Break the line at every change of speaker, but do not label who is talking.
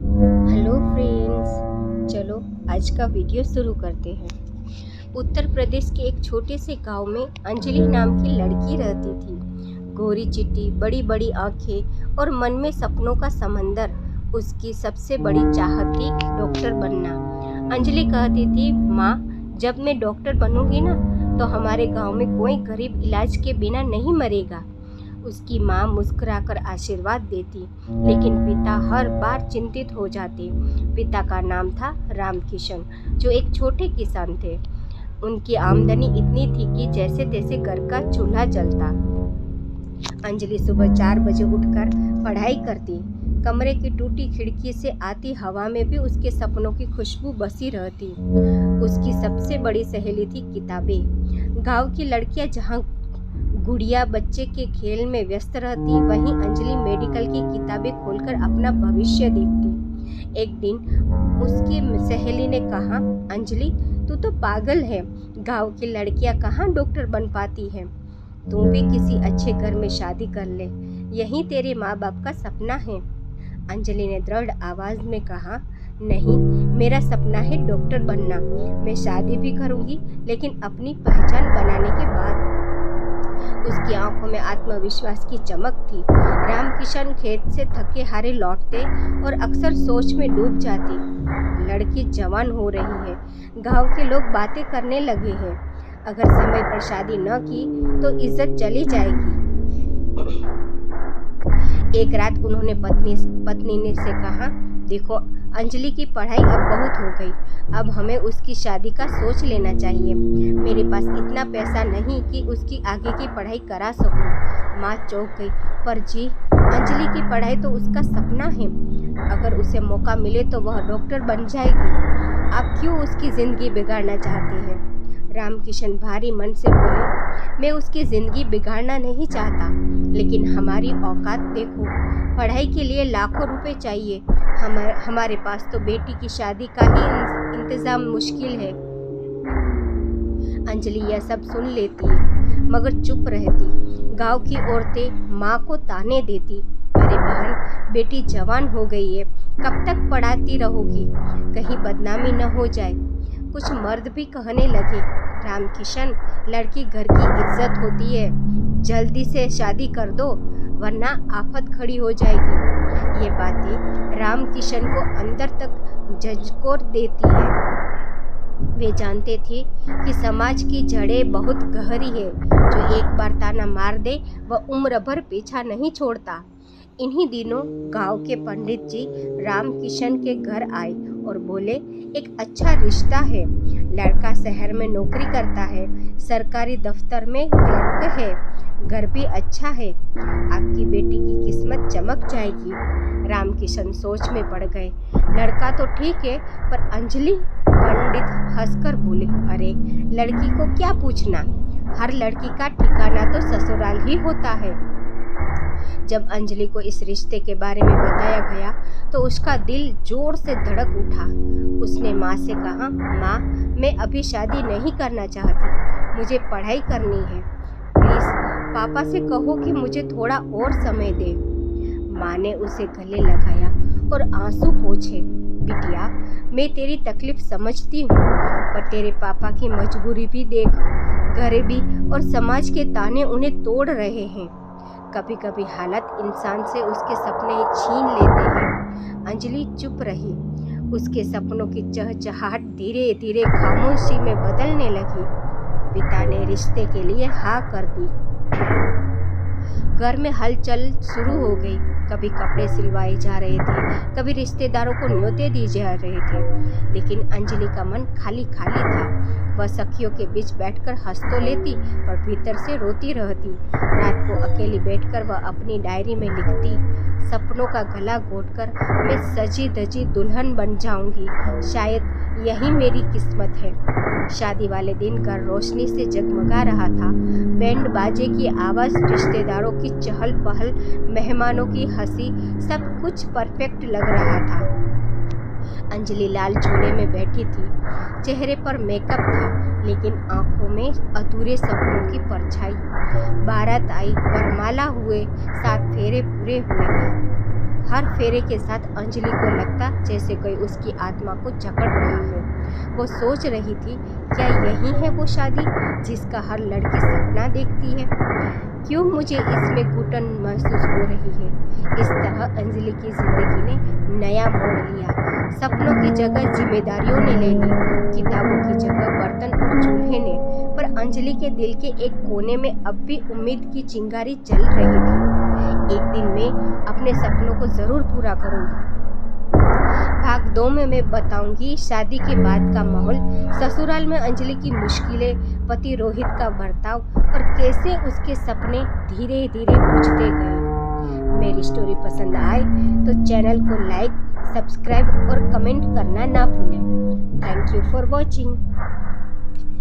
Hello friends, चलो आज का वीडियो शुरू करते हैं। उत्तर प्रदेश के एक छोटे से गांव में अंजलि नाम की लड़की रहती थी। गोरी चिट्टी, बड़ी बड़ी आंखें और मन में सपनों का समंदर। उसकी सबसे बड़ी चाहत थी डॉक्टर बनना। अंजलि कहती थी, माँ, जब मैं डॉक्टर बनूंगी ना तो हमारे गांव में कोई गरीब इलाज के बिना नहीं मरेगा। उसकी माँ मुस्कुराकर आशीर्वाद देती, लेकिन पिता हर बार चिंतित हो जाते। पिता का नाम था रामकिशन, जो एक छोटे किसान थे। उनकी आमदनी इतनी थी कि जैसे तैसे घर का चूल्हा जलता। अंजलि सुबह 4 बजे उठकर पढ़ाई करती। कमरे की टूटी खिड़की से आती हवा में भी उसके सपनों की खुशबू बसी रहती। उसकी सबसे बड़ी सहेली थी किताबें। गांव की लड़कियां जहां गुड़िया बच्चे के खेल में व्यस्त रहती, वहीं अंजलि मेडिकल की किताबें खोलकर अपना भविष्य देखती। एक दिन उसकी सहेली ने कहा, अंजलि, तू तो पागल है। गांव की लड़कियां कहाँ डॉक्टर बन पाती हैं। तू भी किसी अच्छे घर में शादी कर ले, यही तेरे माँ बाप का सपना है। अंजलि ने दृढ़ आवाज में कहा, नहीं, मेरा सपना है डॉक्टर बनना। मैं शादी भी करूंगी, लेकिन अपनी पहचान बनाने के बाद। उसकी आंखों में आत्मविश्वास की चमक थी। रामकिशन खेत से थके हारे लौटते और अक्सर सोच में डूब जाते। लड़की जवान हो रही है, गांव के लोग बातें करने लगे हैं। अगर समय पर शादी न की तो इज्जत चली जाएगी। एक रात उन्होंने पत्नी ने से कहा, देखो, अंजलि की पढ़ाई अब बहुत हो गई, अब हमें उसकी शादी का सोच लेना चाहिए। मेरे पास इतना पैसा नहीं कि उसकी आगे की पढ़ाई करा सकूं। माँ चौंक गई, पर जी, अंजलि की पढ़ाई तो उसका सपना है। अगर उसे मौका मिले तो वह डॉक्टर बन जाएगी। आप क्यों उसकी ज़िंदगी बिगाड़ना चाहते हैं। रामकिशन भारी मन से बोले, मैं उसकी ज़िंदगी बिगाड़ना नहीं चाहता, लेकिन हमारी औकात देखो। पढ़ाई के लिए लाखों रुपए चाहिए। हमारे पास तो बेटी की शादी का ही इंतजाम मुश्किल है। अंजलि यह सब सुन लेती, मगर चुप रहती। गांव की औरतें माँ को ताने देती, अरे बहन, बेटी जवान हो गई है, कब तक पढ़ाती रहोगी, कहीं बदनामी न हो जाए। कुछ मर्द भी कहने लगे, रामकिशन, लड़की घर की इज्जत होती है, जल्दी से शादी कर दो, वरना आफत खड़ी हो जाएगी। ये बातें रामकिशन को अंदर तक झंझोर देती है। वे जानते थे कि समाज की जड़ें बहुत गहरी है। जो एक बार ताना मार दे, वह उम्र भर पीछा नहीं छोड़ता। इन्हीं दिनों गांव के पंडित जी रामकिशन के घर आए और बोले, एक अच्छा रिश्ता है। लड़का शहर में नौकरी करता है, सरकारी दफ्तर में क्लर्क है, घर भी अच्छा है। आपकी बेटी की किस्मत चमक जाएगी। रामकिशन सोच में पड़ गए। लड़का तो ठीक है, पर अंजलि। पंडित हंसकर बोले, अरे, लड़की को क्या पूछना, हर लड़की का ठिकाना तो ससुराल ही होता है। जब अंजलि को इस रिश्ते के बारे में बताया गया तो उसका दिल जोर से धड़क उठा। उसने माँ से कहा, माँ, मैं अभी शादी नहीं करना चाहती, मुझे पढ़ाई करनी है। प्लीज़ पापा से कहो कि मुझे थोड़ा और समय दे। माँ ने उसे गले लगाया और आंसू पोंछे। बिटिया, मैं तेरी तकलीफ समझती हूँ, पर तेरे पापा की मजबूरी भी देख। गरीबी और समाज के ताने उन्हें तोड़ रहे हैं। कभी कभी हालत इंसान से उसके सपने छीन लेते हैं। अंजलि चुप रही। उसके सपनों की चहचहाहट धीरे धीरे खामोशी में बदलने लगी। पिता ने रिश्ते के लिए हाँ कर दी। घर में हलचल शुरू हो गई। कभी कपड़े सिलवाए जा रहे थे, कभी रिश्तेदारों को न्योते दिए जा रहे थे, लेकिन अंजलि का मन खाली खाली था। वह सखियों के बीच बैठकर हंस तो लेती, पर भीतर से रोती रहती। रात को अकेली बैठकर वह अपनी डायरी में लिखती, सपनों का गला घोटकर मैं सजी धजी दुल्हन बन जाऊंगी, शायद यही मेरी किस्मत है। शादी वाले दिन घर रोशनी से जगमगा रहा था। बैंड बाजे की आवाज़, रिश्तेदारों की चहल पहल, मेहमानों की हंसी, सब कुछ परफेक्ट लग रहा था। अंजलि लाल जोड़े में बैठी थी। चेहरे पर मेकअप था, लेकिन आंखों में अधूरे सपनों की परछाई। बारात आई, वरमाला हुए, 7 फेरे पूरे हुए। हर फेरे के साथ अंजलि को लगता जैसे कोई उसकी आत्मा को जकड़ रहा हो। वो सोच रही थी, क्या यही है वो शादी जिसका हर लड़की सपना देखती है? क्यों मुझे इसमें घुटन महसूस हो रही है? इस तरह अंजलि की जिंदगी ने नया मोड़ लिया। सपनों की जगह जिम्मेदारियों ने ले ली, किताबों की जगह बर्तन और चूल्हे ने। पर अंजलि के दिल के एक कोने में अब भी उम्मीद की चिंगारी जल रही थी। एक दिन मैं अपने सपनों को जरूर पूरा करूंगी। भाग 2 में मैं बताऊंगी शादी के बाद का माहौल, ससुराल में अंजलि की मुश्किलें, पति रोहित का बर्ताव और कैसे उसके सपने धीरे धीरे बुझते गए। मेरी स्टोरी पसंद आए तो चैनल को लाइक, सब्सक्राइब और कमेंट करना ना भूलें। Thank you for watching.